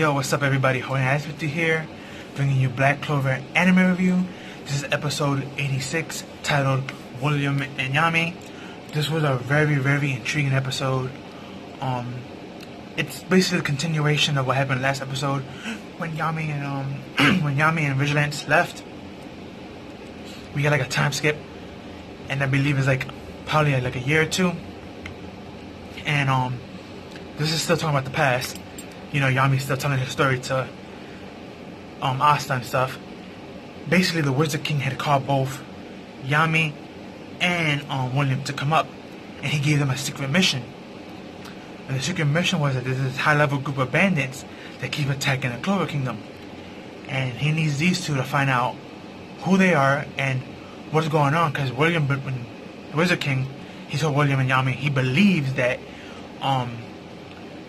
Yo, what's up everybody, Holy here, bringing you Black Clover anime review. This is episode 86, titled William and Yami. This was a very intriguing episode. It's basically a continuation of what happened last episode, when Yami and Vigilance left. We got like a time skip, and I believe it's like probably like a year or two. And this is still talking about the past. You know, Yami's still telling his story to Asta and stuff. Basically, the Wizard King had called both Yami and William to come up, and he gave them a secret mission. And the secret mission was that there's this high-level group of bandits that keep attacking the Clover Kingdom, and he needs these two to find out who they are and what's going on. Because William, when the Wizard King, he told William and Yami he believes that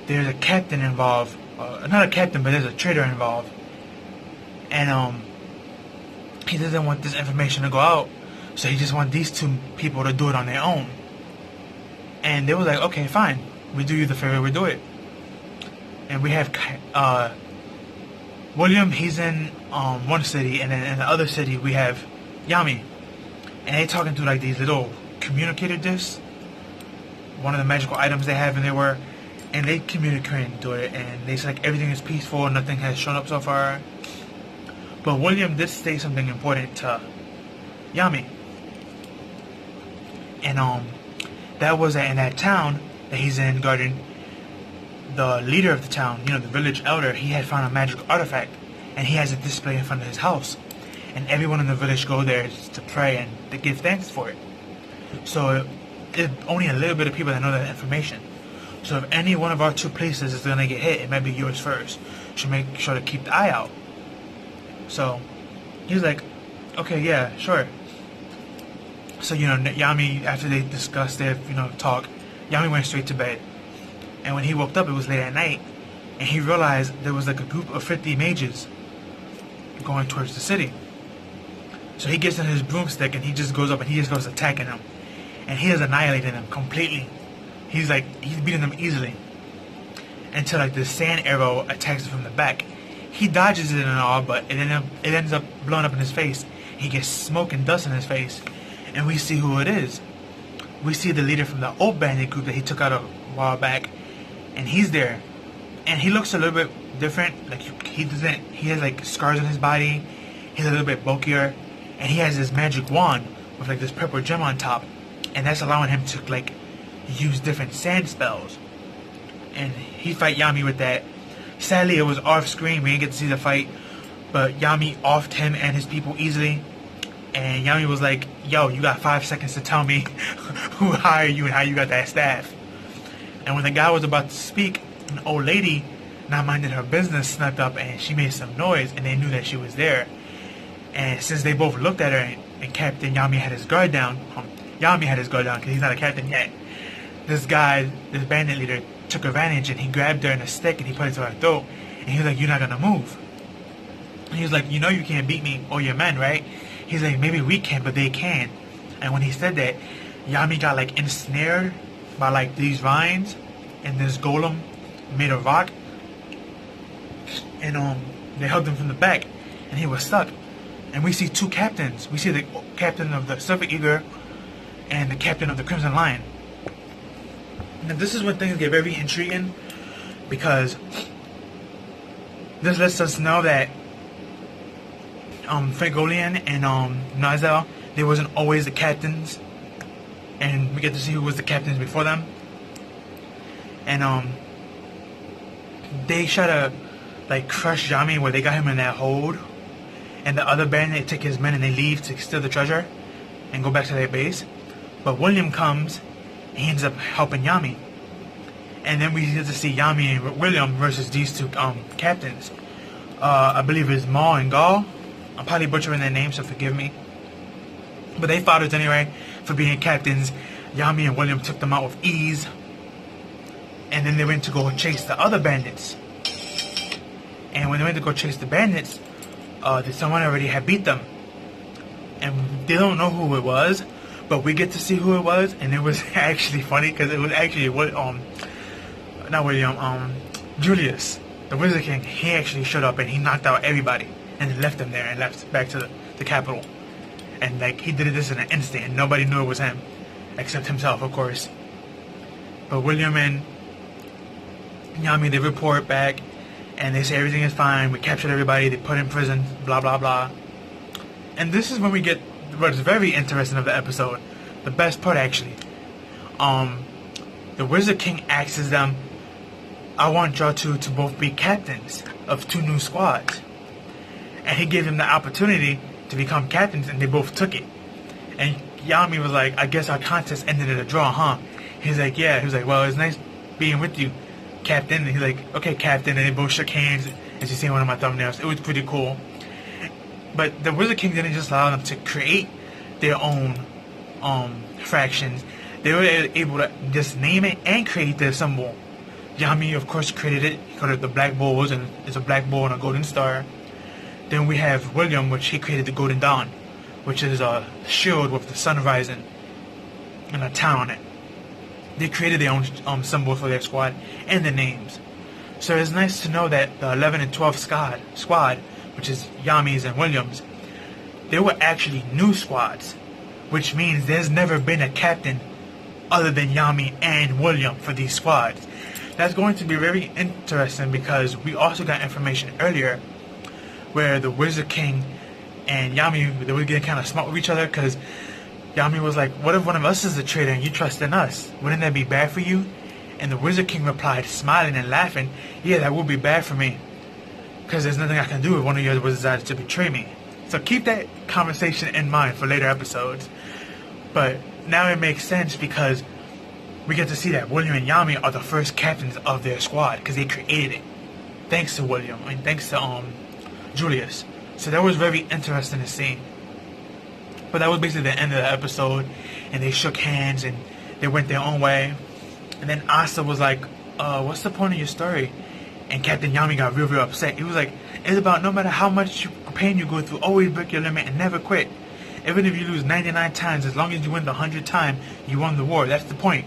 there's a captain involved, not a captain, but there's a traitor involved, and he doesn't want this information to go out, so he just wants these two people to do it on their own. And they were like, okay, fine, we do you the favor, we do it. And we have William, he's in one city, and then in the other city we have Yami, and they talking through like these little communicator discs, one of the magical items they have in there were. And they communicating to it, and they say like everything is peaceful, nothing has shown up so far. But William did say something important to Yami, and that was that in that town that he's in guarding, the leader of the town, you know, the village elder, he had found a magical artifact, and he has it displayed in front of his house, and everyone in the village go there to pray and to give thanks for it. So it's only a little bit of people that know that information. So if any one of our two places is going to get hit, it might be yours first. Should make sure to keep the eye out. So he's like, okay, yeah, sure. So, you know, Yami, after they discussed their, talk, Yami went straight to bed. And when he woke up, it was late at night, and he realized there was like a group of 50 mages going towards the city. So he gets in his broomstick and he just goes up and he just goes attacking them. And he is annihilating them completely. He's beating them easily, until like the sand arrow attacks him from the back. He dodges it and all, but it ends up blowing up in his face. He gets smoke and dust in his face, and we see who it is. We see the leader from the old bandit group that he took out a while back, and he's there, and he looks a little bit different. Like he has like scars on his body. He's a little bit bulkier, and he has this magic wand with like this purple gem on top, and that's allowing him to like use different sand spells. And he fight Yami with that. Sadly, it was off screen, we didn't get to see the fight, but Yami offed him and his people easily. And Yami was like, yo, you got 5 seconds to tell me who hired you and how you got that staff. And when the guy was about to speak, an old lady, not minding her business, snuck up and she made some noise, and they knew that she was there. And since they both looked at her, and Captain Yami had his guard down, Yami had his guard down because he's not a captain yet. This bandit leader, took advantage, and he grabbed her in a stick and he put it to her throat, and he was like, you're not gonna move. And he was like, you know you can't beat me or your men, right? He's like, maybe we can, but they can. And when he said that, Yami got like ensnared by like these vines and this golem made of rock, and they held him from the back, and he was stuck. And we see two captains. We see the captain of the Silver Eagle and the captain of the Crimson Lion. Now this is when things get very intriguing, because this lets us know that Fragolian and Nazel, they wasn't always the captains, and we get to see who was the captains before them. And they try to like crush Yami, where they got him in that hold, and the other band, they take his men and they leave to steal the treasure and go back to their base. But William comes, he ends up helping Yami, and then we get to see Yami and William versus these two captains. I believe it's Maul and Gall. I'm probably butchering their names, so forgive me. But they fought us anyway for being captains. Yami and William took them out with ease, and then they went to go chase the other bandits. And when they went to go chase the bandits, someone already had beat them, and they don't know who it was. But we get to see who it was, and it was actually funny because it was actually not William, Julius. the Wizard King, he actually showed up and he knocked out everybody and left them there and left back to the capital. And like he did this in an instant and nobody knew it was him, except himself, of course. But William and Yami, they report back and they say everything is fine. We captured everybody. They put in prison. Blah blah blah. And this is when we get what is very interesting of the episode. The best part, actually. The Wizard King asks them, I want y'all two to both be captains of 2 new squads. And he gave them the opportunity to become captains, and they both took it. And Yami was like, I guess our contest ended in a draw, huh? He's like, yeah. He was like, well, it's nice being with you, Captain. And he's like, okay, Captain. And they both shook hands, as you see in one of my thumbnails. It was pretty cool. But the Wizard King didn't just allow them to create their own fractions. They were able to just name it and create their symbol. Yami, of course, created it. He called it the Black Bulls, and it's a black bull and a golden star. Then we have William, which he created the Golden Dawn, which is a shield with the sun rising and a town on it. They created their own symbol for their squad and their names. So it's nice to know that the 11 and 12 squad, which is Yami's and Williams, they were actually new squads, which means there's never been a captain other than Yami and William for these squads. That's going to be very interesting because we also got information earlier where the Wizard King and Yami, they were getting kind of smart with each other because Yami was like, what if one of us is a traitor and you trust in us? Wouldn't that be bad for you? And the Wizard King replied, smiling and laughing, yeah, that would be bad for me because there's nothing I can do if one of you was decided to betray me. So keep that conversation in mind for later episodes. But now it makes sense because we get to see that William and Yami are the first captains of their squad because they created it. Thanks to William and thanks to Julius. So that was very interesting to see. But that was basically the end of the episode, and they shook hands and they went their own way. And then Asta was like, what's the point of your story? And Captain Yami got real upset. He was like, it's about no matter how much pain you go through, always break your limit and never quit. Even if you lose 99 times, as long as you win the 100th time, you won the war. That's the point.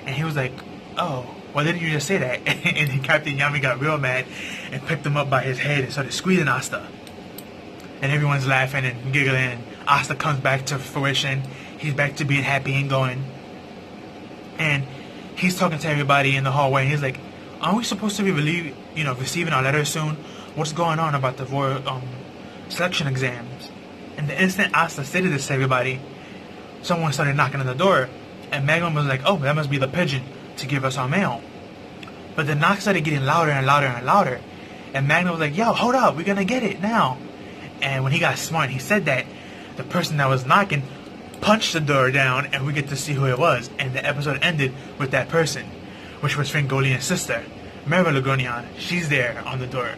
And he was like, oh, why didn't you just say that? And Captain Yami got real mad and picked him up by his head and started squeezing Asta. And everyone's laughing and giggling, and Asta comes back to fruition. He's back to being happy and going. And he's talking to everybody in the hallway, and he's like, aren't we supposed to be receiving our letter soon? What's going on about the royal selection exams? And the instant Asta stated this to everybody, someone started knocking on the door, and Magnum was like, oh, that must be the pigeon to give us our mail. But the knock started getting louder and louder and louder, and Magnum was like, yo, hold up, we're gonna get it now. And when he got smart, he said that the person that was knocking punched the door down, and we get to see who it was. And the episode ended with that person, which was Fingolian's sister, Mera Lugonian. She's there on the door.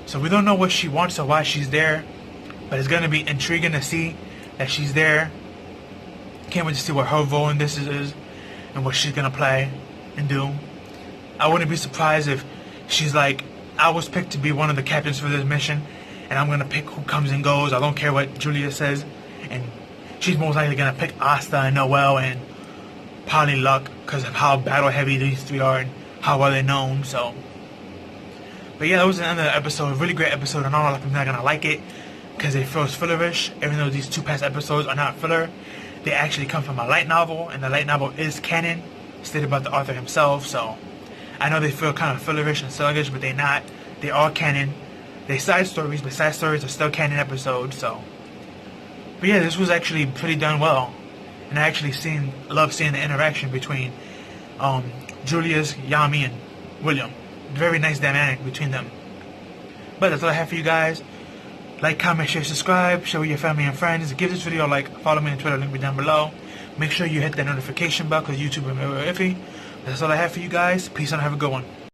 So we don't know what she wants or why she's there, but it's going to be intriguing to see that she's there. Can't wait to see what her role in this is and what she's going to play and do. I wouldn't be surprised if she's like, I was picked to be one of the captains for this mission, and I'm going to pick who comes and goes. I don't care what Julia says. And she's most likely going to pick Asta and Noel and probably Luck because of how battle heavy these three are and how well they're known. So, but yeah, that was the end of the episode. A really great episode. I know a lot of people are not going to like it because it feels fillerish. Even though these 2 past episodes are not filler, they actually come from a light novel, and the light novel is canon, stated by the author himself. So I know they feel kind of fillerish and sluggish, but they're not. They are canon. They're side stories, but side stories are still canon episodes. So, but yeah, this was actually pretty done well, and I actually love seeing the interaction between Julius, Yami, and William. Very nice dynamic between them. But that's all I have for you guys. Like, comment, share, subscribe, share with your family and friends. Give this video a like. Follow me on Twitter, link me down below. Make sure you hit that notification bell because YouTube is very iffy. That's all I have for you guys. Peace and have a good one.